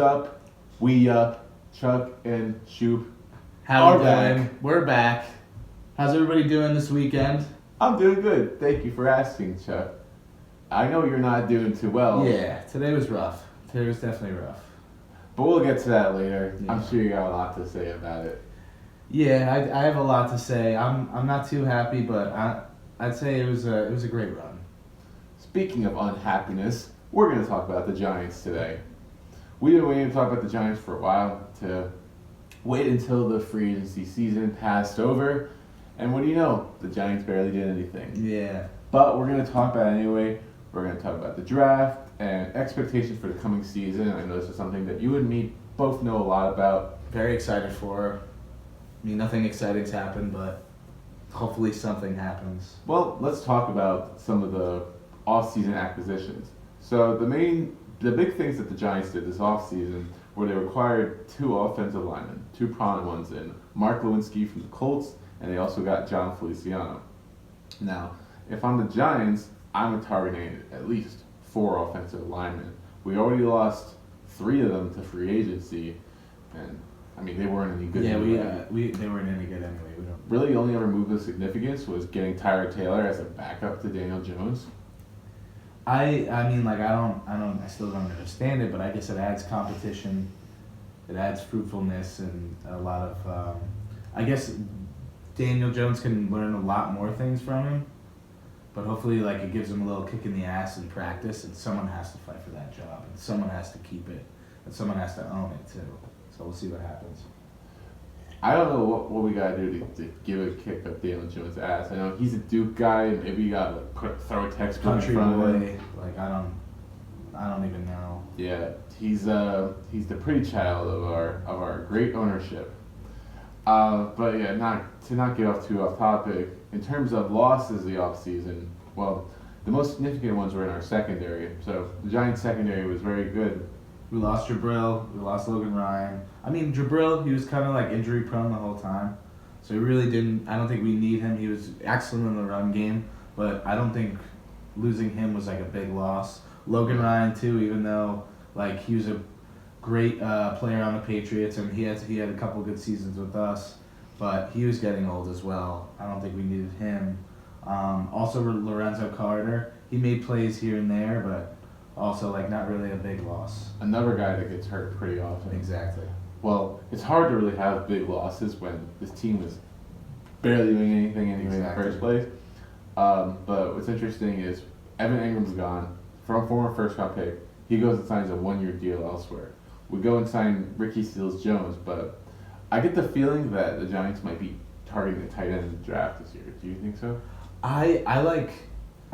up? We up. Chuck and Schup How are we back. doing? We're back. How's everybody doing this weekend? I'm doing good. Thank you for asking, Chuck. I know you're not doing too well. Yeah, today was rough. Today was definitely rough. But we'll get to that later. Yeah. I'm sure you got a lot to say about it. Yeah, I have a lot to say. I'm not too happy, but I'd say it was a great run. Speaking of unhappiness, we're going to talk about the Giants today. We've been waiting to talk about the Giants for a while, to wait until the free agency season passed over. And what do you know? The Giants barely did anything. Yeah. But we're going to talk about it anyway. We're going to talk about the draft and expectations for the coming season. I know this is something that you and me both know a lot about. Very excited for her. I mean, nothing exciting's happened, but hopefully something happens. Well, let's talk about some of the off-season acquisitions. So the big things that the Giants did this offseason were they acquired two offensive linemen, two prominent ones in Mark Lewinsky from the Colts, and they also got John Feliciano. Now, if I'm the Giants, I'm targeting at least 4 offensive linemen. We already lost 3 of them to free agency, and I mean they weren't any good. Yeah, anyway. they weren't any good anyway. We don't. Really, the only other move of significance was getting Tyrod Taylor as a backup to Daniel Jones. I mean, like I still don't understand it, but I guess it adds competition, it adds fruitfulness, and a lot of. I guess Daniel Jones can learn a lot more things from him, but hopefully, like it gives him a little kick in the ass in practice, and someone has to fight for that job, and someone has to keep it, and someone has to own it too. So we'll see what happens. I don't know what we gotta do to give a kick up Daniel Jones' ass. I know he's a Duke guy, and maybe you gotta throw a textbook Country in front of him. boy, like I don't even know. Yeah, he's the pretty child of our great ownership. But yeah, not get off too off topic. In terms of losses the offseason, well, the most significant ones were in our secondary. So the Giants secondary was very good. We lost Jabril. We lost Logan Ryan. I mean, Jabril, he was kind of like injury prone the whole time. So he really didn't, I don't think we need him. He was excellent in the run game, but I don't think losing him was like a big loss. Logan Ryan too, even though like he was a great player on the Patriots and he had a couple good seasons with us, but he was getting old as well. I don't think we needed him. Also Lorenzo Carter, he made plays here and there, but also, like, not really a big loss. Another guy that gets hurt pretty often. Exactly. Well, it's hard to really have big losses when this team is barely doing anything anyway in the first place. But what's interesting is Evan Ingram's gone, from former first-round pick. He goes and signs a 1-year deal elsewhere. We go and sign Ricky Seals-Jones, but I get the feeling that the Giants might be targeting a tight end in the draft this year. Do you think so?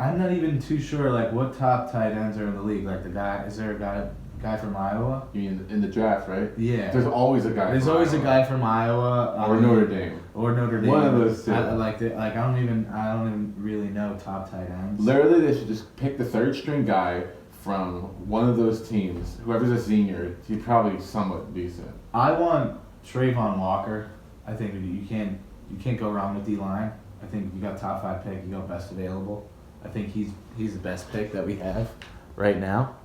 I'm not even too sure, like, what top tight ends are in the league. Like, is there a guy from Iowa? You mean in the draft, right? Yeah. There's always a guy. There's always a guy from Iowa. Or Notre Dame. Or Notre Dame. One of those two. I don't even really know top tight ends. Literally, they should just pick the third string guy from one of those teams. Whoever's a senior, he's probably somewhat decent. I want Trayvon Walker. I think you can't go wrong with D-line. I think you got top 5 pick, you got best available. I think he's the best pick that we have right now.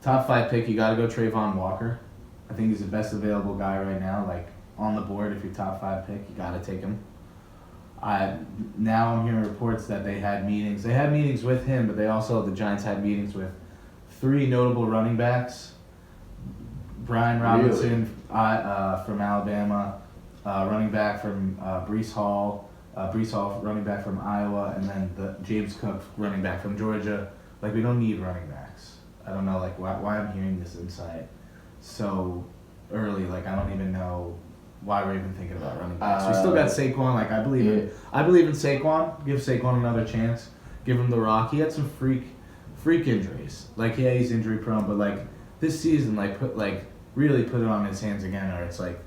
Top 5 pick, you got to go Trayvon Walker. I think he's the best available guy right now. Like on the board, if you're top 5 pick, you got to take him. Now I'm hearing reports that they had meetings. They had meetings with him, but the Giants had meetings with 3 notable running backs. Brian Robinson from Alabama, running back from Breece Hall. Breece Hall, running back from Iowa, and then the James Cook, running back from Georgia. Like, we don't need running backs. I don't know, like, why I'm hearing this insight so early. Like, I don't even know why we're even thinking about running backs. We still got Saquon. Like, I believe in Saquon. Give Saquon another chance. Give him the rock. He had some freak injuries. Like, yeah, he's injury prone, but like this season, really put it on his hands again, or it's like,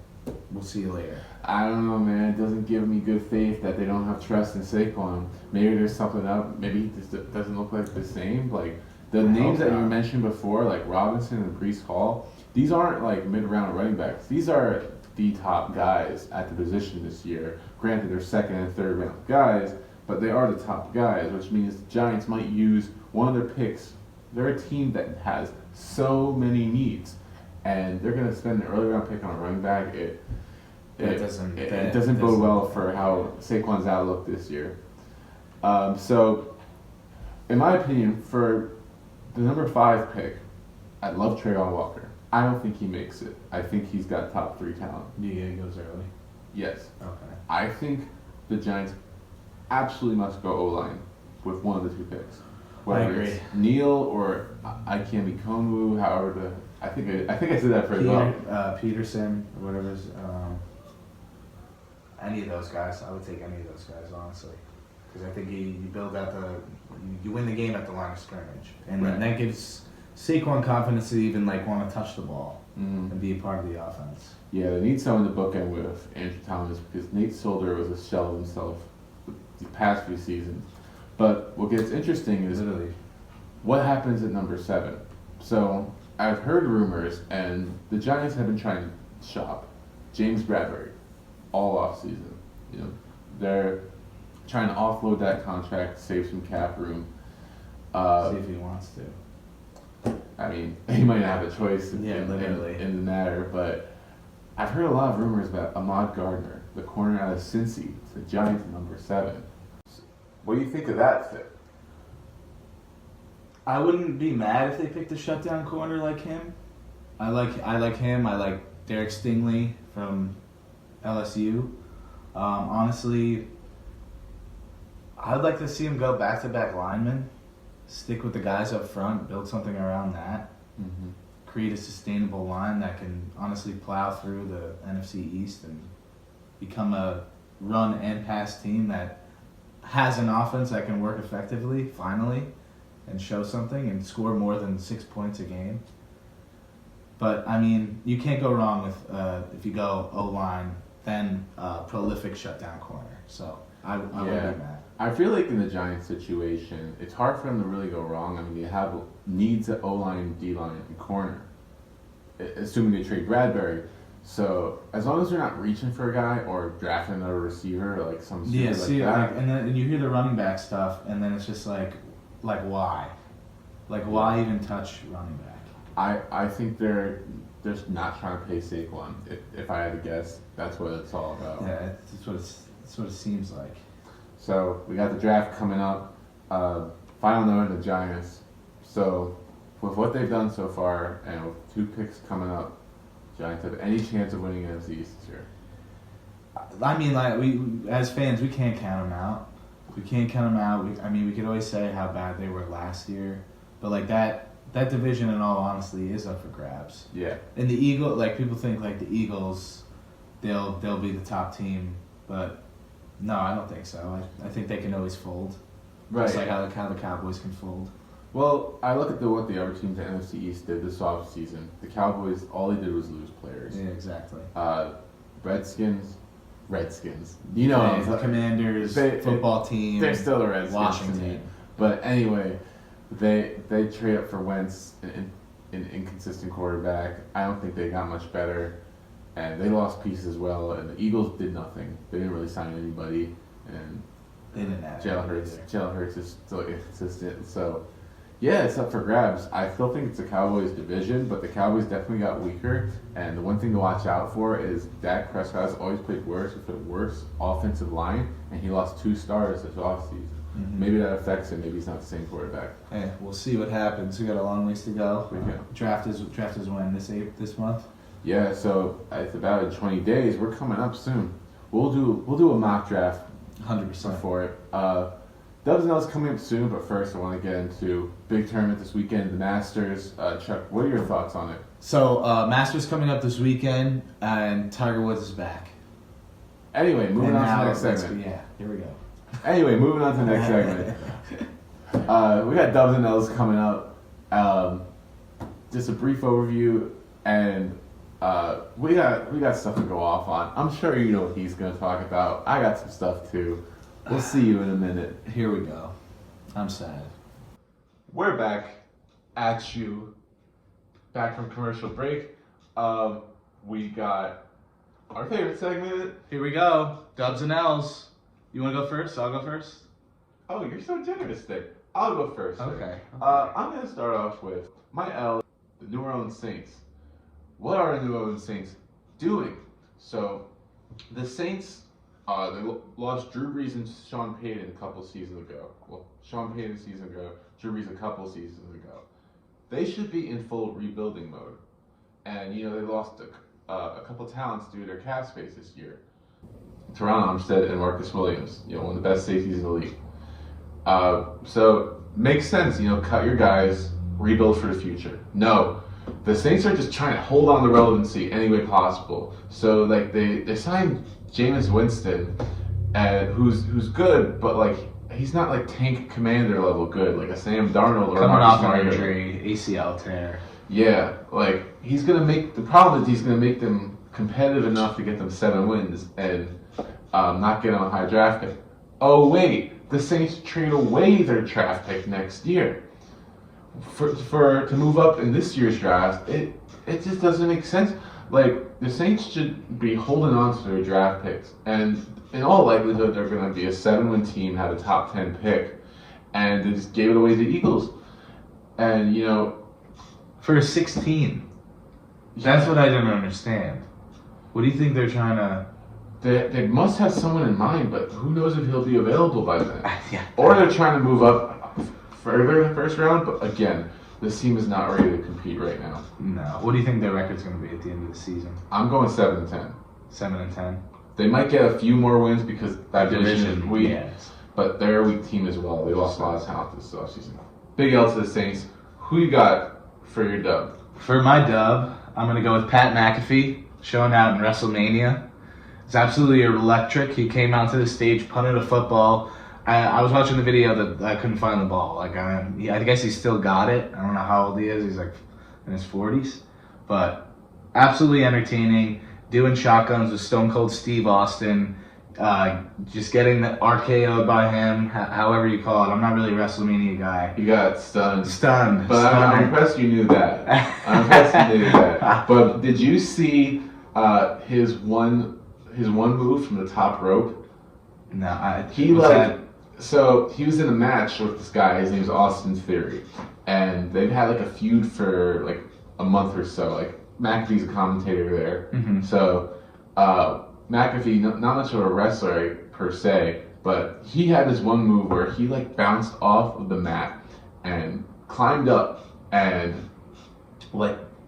we'll see you later. I don't know, man. It doesn't give me good faith that they don't have trust in Saquon. Maybe there's something up. Maybe he just doesn't look like the same. Like, the names that you mentioned before, like Robinson and Breece Hall, these aren't like mid-round running backs. These are the top guys at the position this year. Granted, they're second and third round guys, but they are the top guys, which means the Giants might use one of their picks they're a team that has so many needs, and they're going to spend an early round pick on a running back. It doesn't bode well for how Saquon's outlook this year. So, in my opinion, for the number 5 pick, I love Trayvon Walker. I don't think he makes it. I think he's got top 3 talent. Yeah, he goes early. Yes. Okay. I think the Giants absolutely must go O-line with one of the 2 picks. Whether it's Neal or Ikembe Konwu, however I think I said that pretty well. Peterson or whatever's any of those guys. I would take any of those guys honestly, because I think you build out you win the game at the line of scrimmage, and then that gives Saquon confidence to even want to touch the ball and be a part of the offense. Yeah, they need someone to bookend with Andrew Thomas because Nate Solder was a shell of himself the past few seasons. But what gets interesting is what happens at number 7. So I've heard rumors, and the Giants have been trying to shop James Bradbury all off season. They're trying to offload that contract, save some cap room. See if he wants to. I mean, he might not have a choice in the matter, but I've heard a lot of rumors about Ahmad Gardner, the corner out of Cincy, the Giants at number 7. What do you think of that fit? I wouldn't be mad if they picked a shutdown corner like him. I like him. I like Derek Stingley from LSU. Honestly, I'd like to see him go back-to-back linemen, stick with the guys up front, build something around that, create a sustainable line that can honestly plow through the NFC East and become a run and pass team that has an offense that can work effectively, finally, and show something and score more than 6 points a game. But, I mean, you can't go wrong with, if you go O-line, then prolific shutdown corner. So, I wouldn't be mad. I feel like in the Giants situation, it's hard for them to really go wrong. I mean, they have needs at O-line, D-line, and corner, assuming they trade Bradbury. So as long as they're not reaching for a guy or drafting another receiver, like some that. And you hear the running back stuff, and then it's just like why? Why even touch running back? I think they're just not trying to pay Saquon. If I had to guess, that's what it's all about. Yeah, that's what it seems like. So we got the draft coming up. Final note in the Giants. So with what they've done so far, and with 2 picks coming up, Giants have any chance of winning NFC East this year? I mean, we as fans, we can't count them out. We can't count them out. We could always say how bad they were last year, but that division, in all honesty, is up for grabs. Yeah. And the people think the Eagles, they'll be the top team, but no, I don't think so. I think they can always fold. Right. Just like how the Cowboys can fold. Well, I look at what the other teams at NFC East did this offseason. The Cowboys, all they did was lose players. Yeah, exactly. Redskins. The Commanders, football team. They're still the Redskins. Washington. But anyway, they trade up for Wentz, an inconsistent quarterback. I don't think they got much better. And they lost pieces as well. And the Eagles did nothing. They didn't really sign anybody. And they didn't have Jalen Hurts is still inconsistent. So, yeah, it's up for grabs. I still think it's the Cowboys' division, but the Cowboys definitely got weaker. And the one thing to watch out for is Dak Prescott has always played worse with a worse offensive line, and he lost 2 stars this offseason. Maybe that affects him. Maybe he's not the same quarterback. Hey, we'll see what happens. We got a long ways to go. Draft is when this month. Yeah, so it's about in 20 days. We're coming up soon. We'll do a mock draft. 100% for it. Dubs and L's coming up soon, but first I want to get into big tournament this weekend, the Masters. Chuck, what are your thoughts on it? So, Masters coming up this weekend, and Tiger Woods is back. Anyway, moving on to the next segment. Yeah, here we go. Anyway, moving on to the next segment. We got Dubs and L's coming up. Just a brief overview, and we got stuff to go off on. I'm sure you know what he's going to talk about. I got some stuff too. We'll see you in a minute. Here we go. I'm sad. We're back at you. Back from commercial break. We got our favorite segment. Here we go. Dubs and L's. You want to go first? I'll go first. Oh, you're so generous today. I'll go first. Okay. I'm going to start off with my L, the New Orleans Saints. What are the New Orleans Saints doing? So, the Saints, they lost Drew Brees and Sean Payton a couple seasons ago. Well, Sean Payton a season ago, Drew Brees a couple seasons ago. They should be in full rebuilding mode. And, they lost a couple talents due to their cap space this year. Teron Armstead and Marcus Williams, one of the best safeties in the league. So makes sense, cut your guys, rebuild for the future. No, the Saints are just trying to hold on to relevancy any way possible. So they signed Jameis Winston, who's good, but he's not tank commander level good, like a Sam Darnold or coming Marcus off an Mariota. injury, ACL tear. Yeah, he's gonna make the problem is he's gonna make them competitive enough to get them 7 wins and not get on a high draft pick. Oh wait, the Saints trade away their draft pick next year to move up in this year's draft. It just doesn't make sense. The Saints should be holding on to their draft picks, and in all likelihood they're gonna be a 7-win team, have a top 10 pick, and they just gave it away to the Eagles. And For 16. That's what I don't understand. What do you think they're trying to... They must have someone in mind, but who knows if he'll be available by then. Yeah. Or they're trying to move up further in the first round, but again, this team is not ready to compete right now. No. What do you think their record's going to be at the end of the season? I'm going 7-10. 7-10? They might get a few more wins because that division is weak, yes. but they're a weak team as well. They lost a lot of talent this offseason. Big L to the Saints. Who you got for your dub? For my dub, I'm going to go with Pat McAfee, showing out in WrestleMania. It's absolutely electric. He came out to the stage, punted a football. I was watching the video that I couldn't find the ball. I guess he still got it. I don't know how old he is. He's in his 40s. But absolutely entertaining. Doing shotguns with Stone Cold Steve Austin. Just getting the RKO'd by him, however you call it. I'm not really a WrestleMania guy. You got stunned. Stunned. But I'm impressed you knew that. I'm impressed you knew that. But did you see his one move from the top rope? No, So he was in a match with this guy. His name's Austin Theory, and they've had a feud for a month or so. McAfee's a commentator there, so McAfee not much of a wrestler per se, but he had this one move where he bounced off of the mat and climbed up and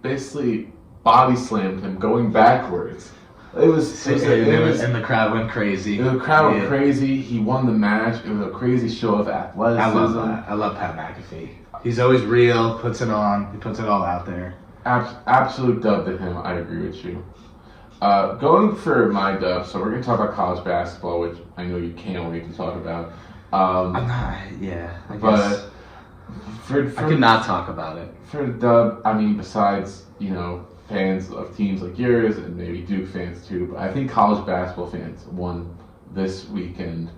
basically body slammed him going backwards. It was and the crowd went crazy. The crowd went crazy. He won the match. It was a crazy show of athleticism. I love that. I love Pat McAfee. He's always real, puts it on. He puts it all out there. Absolute dub to him. I agree with you. Going for my dub, so we're going to talk about college basketball, which I know you can't wait to talk about. I'm not, yeah. I guess. But I could not talk about it. For the dub, I mean, besides, fans of teams like yours and maybe Duke fans too, but I think college basketball fans won this weekend.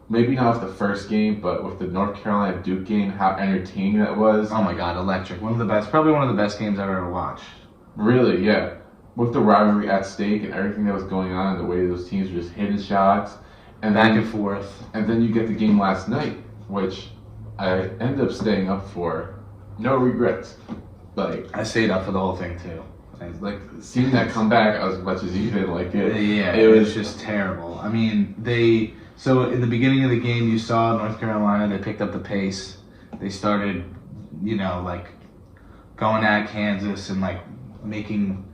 Maybe not with the first game, but with the North Carolina Duke game, how entertaining that was. Oh my God, electric. One of the best, probably one of the best games I've ever watched. Really, yeah. With the rivalry at stake and everything that was going on and the way those teams were just hitting shots. And back and forth. And then you get the game last night, which I ended up staying up for. No regrets. I stayed up for the whole thing too. Seeing that come back as much as you didn't like it. Yeah, it was just terrible. I mean, so in the beginning of the game, you saw North Carolina, they picked up the pace. They started, going at Kansas and making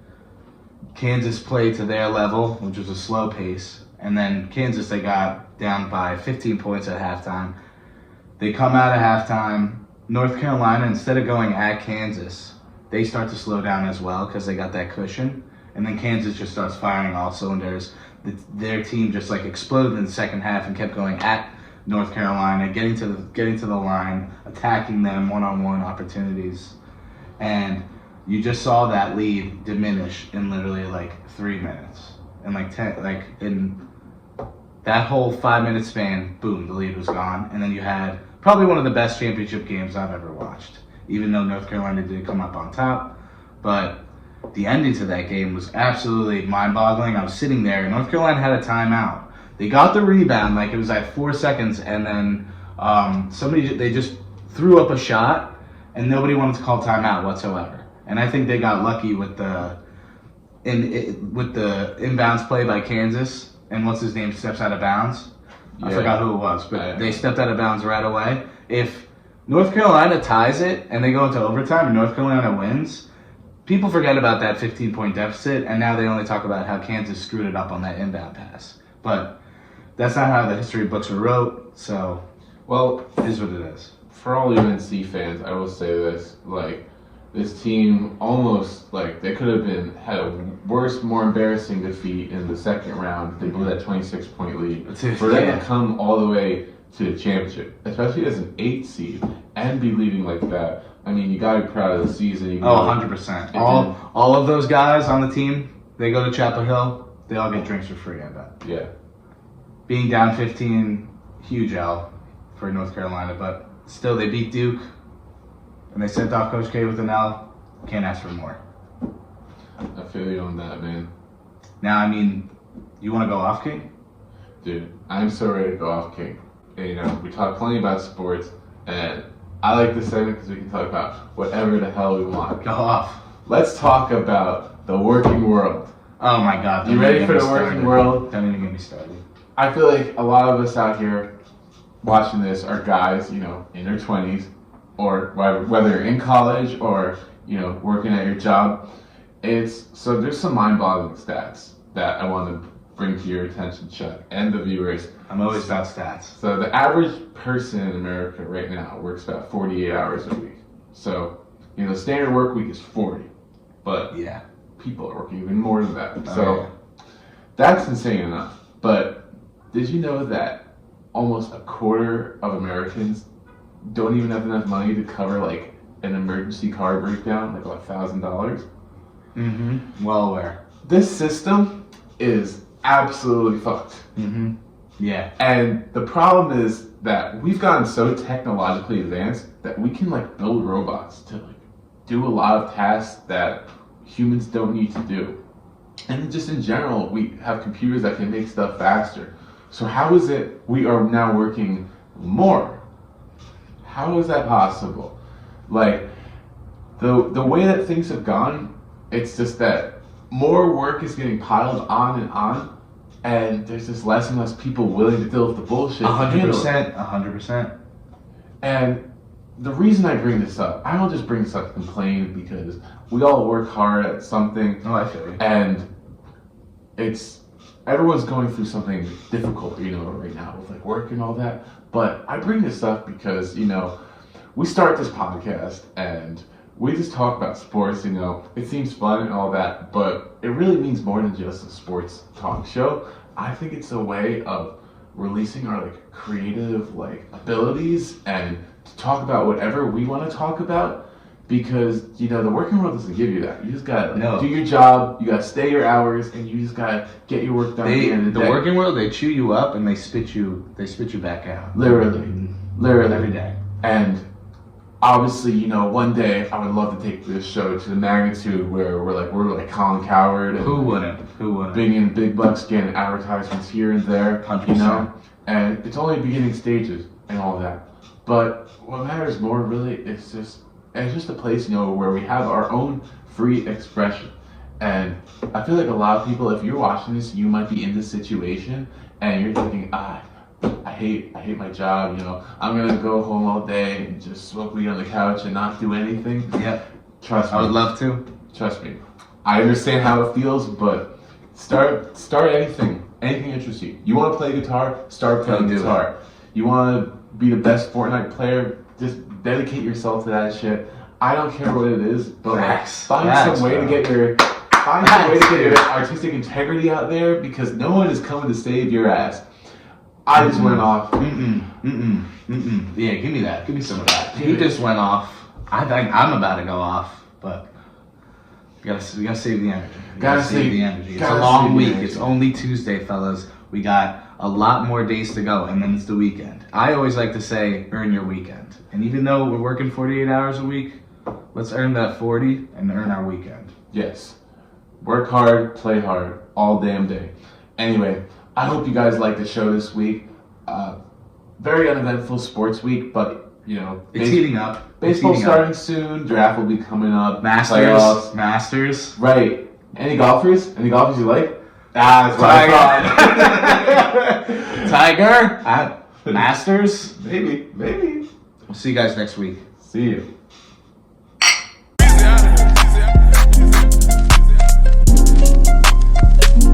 Kansas play to their level, which was a slow pace. And then Kansas, they got down by 15 points at halftime. They come out of halftime. North Carolina, instead of going at Kansas, they start to slow down as well because they got that cushion. And then Kansas just starts firing all cylinders. Their team just exploded in the second half and kept going at North Carolina, getting to the line, attacking them one-on-one opportunities. And you just saw that lead diminish in literally 3 minutes. And in that whole 5-minute span, boom, the lead was gone. And then you had probably one of the best championship games I've ever watched. Even though North Carolina did come up on top, but the ending to that game was absolutely mind-boggling. I was sitting there, North Carolina had a timeout. They got the rebound, it was at 4 seconds, and then they just threw up a shot, and nobody wanted to call timeout whatsoever. And I think they got lucky with the inbounds play by Kansas, and what's his name steps out of bounds. I forgot who it was, but they stepped out of bounds right away. If North Carolina ties it and they go into overtime and North Carolina wins, people forget about that 15-point deficit, and now they only talk about how Kansas screwed it up on that inbound pass. But that's not how the history books were wrote, so it is what it is. For all UNC fans, I will say this, this team almost, they could have had a worse, more embarrassing defeat in the second round. They blew that 26-point lead. For them to come all the way to the championship, especially as an 8 seed, and be leading like that. I mean, you gotta be proud of the season. 100%. All of those guys on the team, they go to Chapel Hill, they all get drinks for free, I bet. Yeah. Being down 15, huge L for North Carolina, but still they beat Duke, and they sent off Coach K with an L. Can't ask for more. I feel you on that, man. Now, I mean, you want to go off, King? Dude, I'm so ready to go off, King. And, we talk plenty about sports, and I like this segment because we can talk about whatever the hell we want. Go off. Let's talk about the working world. Oh my God. You ready for the working world? Don't even get me started. I feel like a lot of us out here watching this are guys, in their 20s, or whether you're in college or, working at your job. So there's some mind-boggling stats that I want to bring to your attention, Chuck, and the viewers. I'm always about stats. So the average person in America right now works about 48 hours a week. So, standard work week is 40. But yeah, people are working even more than that. That's insane enough. But did you know that almost a quarter of Americans don't even have enough money to cover an emergency car breakdown, $1,000? Mm-hmm. Well aware. This system is absolutely fucked. Mm-hmm. Yeah. And the problem is that we've gotten so technologically advanced that we can build robots to do a lot of tasks that humans don't need to do. And just in general, we have computers that can make stuff faster. So how is it we are now working more? How is that possible? The way that things have gone, it's just that more work is getting piled on, and there's just less and less people willing to deal with the bullshit. 100%. And the reason I bring this up, I don't just bring this up to complain, because we all work hard at something. Oh, I feel you. And everyone's going through something difficult, right now with work and all that. But I bring this up because, we start this podcast and we just talk about sports, it seems fun and all that, but it really means more than just a sports talk show. I think it's a way of releasing our creative abilities and to talk about whatever we want to talk about, because the working world doesn't give you that. You just gotta do your job, you gotta stay your hours, and you just gotta get your work done at the end of the day. The working world, they chew you up and they spit you back out. Literally every day. And obviously, one day I would love to take this show to the magnitude where we're like Colin Coward. And Who wouldn't? Bringing in big bucks, getting advertisements here and there, 100%. And it's only beginning stages and all that. But what matters more really is just a place, where we have our own free expression. And I feel like a lot of people, if you're watching this, you might be in this situation and you're thinking, I hate my job, I'm gonna go home all day and just smoke weed on the couch and not do anything. Yep. Trust me. I would love to. Trust me. I understand how it feels, but start anything interests you. You want to play guitar? Start playing guitar. You want to be the best Fortnite player? Just dedicate yourself to that shit. I don't care what it is, but find some way to get your artistic integrity out there, because no one is coming to save your ass. I just went off. Yeah, give me that. Give me some of that. He just went off. I think I'm about to go off, but we gotta save the energy. Gotta save the energy. It's a long week. It's only Tuesday, fellas. We got a lot more days to go, and then it's the weekend. I always like to say, earn your weekend. And even though we're working 48 hours a week, let's earn that 40 and earn our weekend. Yes. Work hard, play hard, all damn day. Anyway, I hope you guys liked the show this week. Very uneventful sports week, but It's heating up. Baseball It's heating starting up. soon. Draft will be coming up. Masters. Playoffs. Masters. Right. Any golfers? Any golfers you like? That's what I Tiger. Masters. Maybe. We'll see you guys next week. See you.